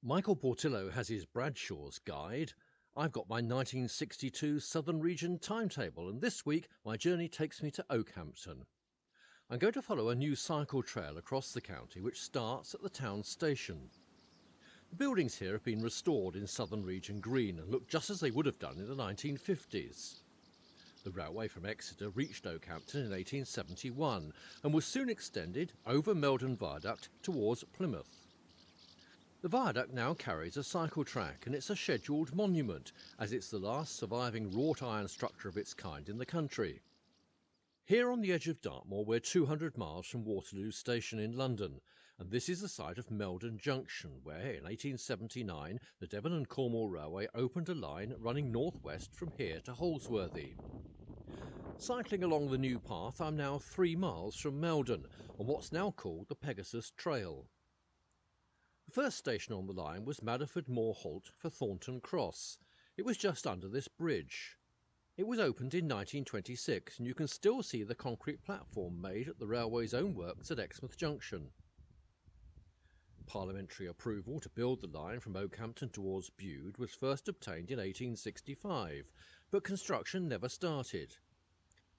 Michael Portillo has his Bradshaw's guide. I've got my 1962 Southern Region timetable, and this week my journey takes me to Okehampton. I'm going to follow a new cycle trail across the county which starts at the town station. The buildings here have been restored in Southern Region green and look just as they would have done in the 1950s. The railway from Exeter reached Okehampton in 1871 and was soon extended over Meldon Viaduct towards Plymouth. The viaduct now carries a cycle track, and it's a scheduled monument as it's the last surviving wrought iron structure of its kind in the country. Here on the edge of Dartmoor we're 200 miles from Waterloo Station in London, and this is the site of Halwill Junction where in 1879 the Devon and Cornwall Railway opened a line running northwest from here to Holsworthy. Cycling along the new path I'm now 3 miles from Meldon on what's now called the Pegasus Trail. The first station on the line was Madderford Moor Halt for Thornton Cross. It was just under this bridge. It was opened in 1926 and you can still see the concrete platform made at the railway's own works at Exmouth Junction. Parliamentary approval to build the line from Okehampton towards Bude was first obtained in 1865, but construction never started.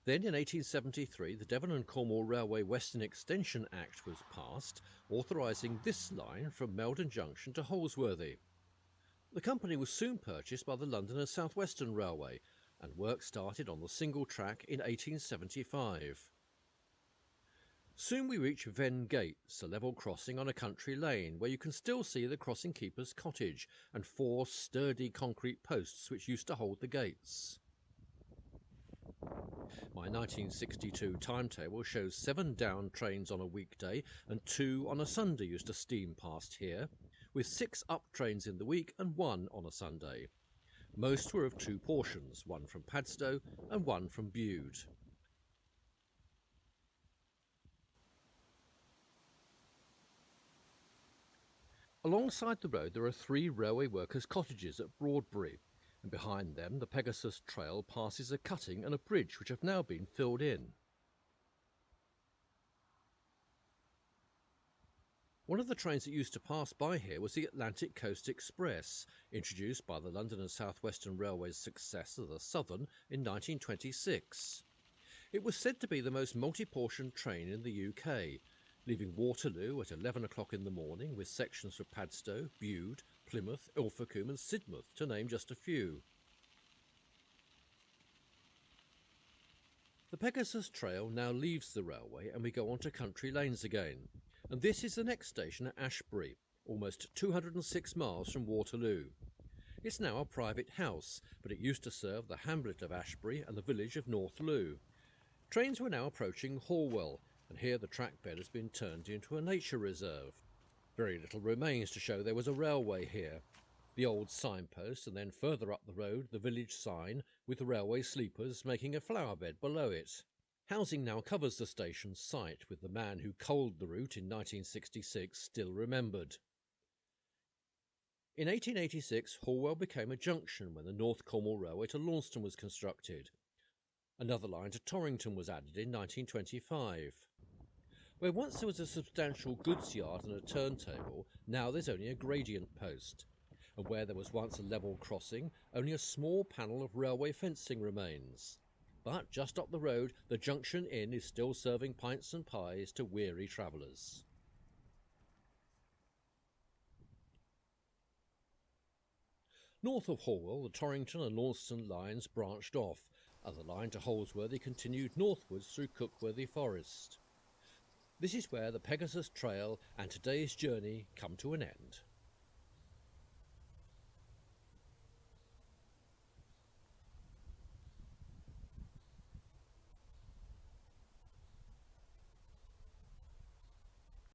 Then in 1873 the Devon and Cornwall Railway Western Extension Act was passed, authorising this line from Meldon Junction to Holsworthy. The company was soon purchased by the London and South Western Railway, and work started on the single track in 1875. Soon we reach Venn Gates, a level crossing on a country lane where you can still see the crossing keeper's cottage and 4 sturdy concrete posts which used to hold the gates. My 1962 timetable shows 7 down trains on a weekday and 2 on a Sunday used to steam past here, with 6 up trains in the week and 1 on a Sunday. Most were of 2 portions, 1 from Padstow and 1 from Bude. Alongside the road there are 3 railway workers' cottages at Broadbury, and behind them the Pegasus Trail passes a cutting and a bridge which have now been filled in. One of the trains that used to pass by here was the Atlantic Coast Express, introduced by the London and South Western Railway's successor, the Southern, in 1926. It was said to be the most multi-portion train in the UK, leaving Waterloo at 11 o'clock in the morning with sections for Padstow, Bude, Plymouth, Ilfracombe and Sidmouth, to name just a few. The Pegasus Trail now leaves the railway and we go on to country lanes again, and this is the next station at Ashbury, almost 206 miles from Waterloo. It's now a private house, but it used to serve the hamlet of Ashbury and the village of Northloo. Trains were now approaching Halwill, and here the track bed has been turned into a nature reserve. Very little remains to show there was a railway here. The old signpost, and then further up the road the village sign with the railway sleepers making a flower bed below it. Housing now covers the station's site, with the man who coaled the route in 1966 still remembered. In 1886 Halwill became a junction when the North Cornwall Railway to Launceston was constructed. Another line to Torrington was added in 1925. Where once there was a substantial goods yard and a turntable, now there's only a gradient post. And where there was once a level crossing, only a small panel of railway fencing remains. But just up the road, the Junction Inn is still serving pints and pies to weary travellers. North of Halwill, the Torrington and Launceston lines branched off, and the line to Holsworthy continued northwards through Cookworthy Forest. This is where the Pegasus Trail and today's journey come to an end.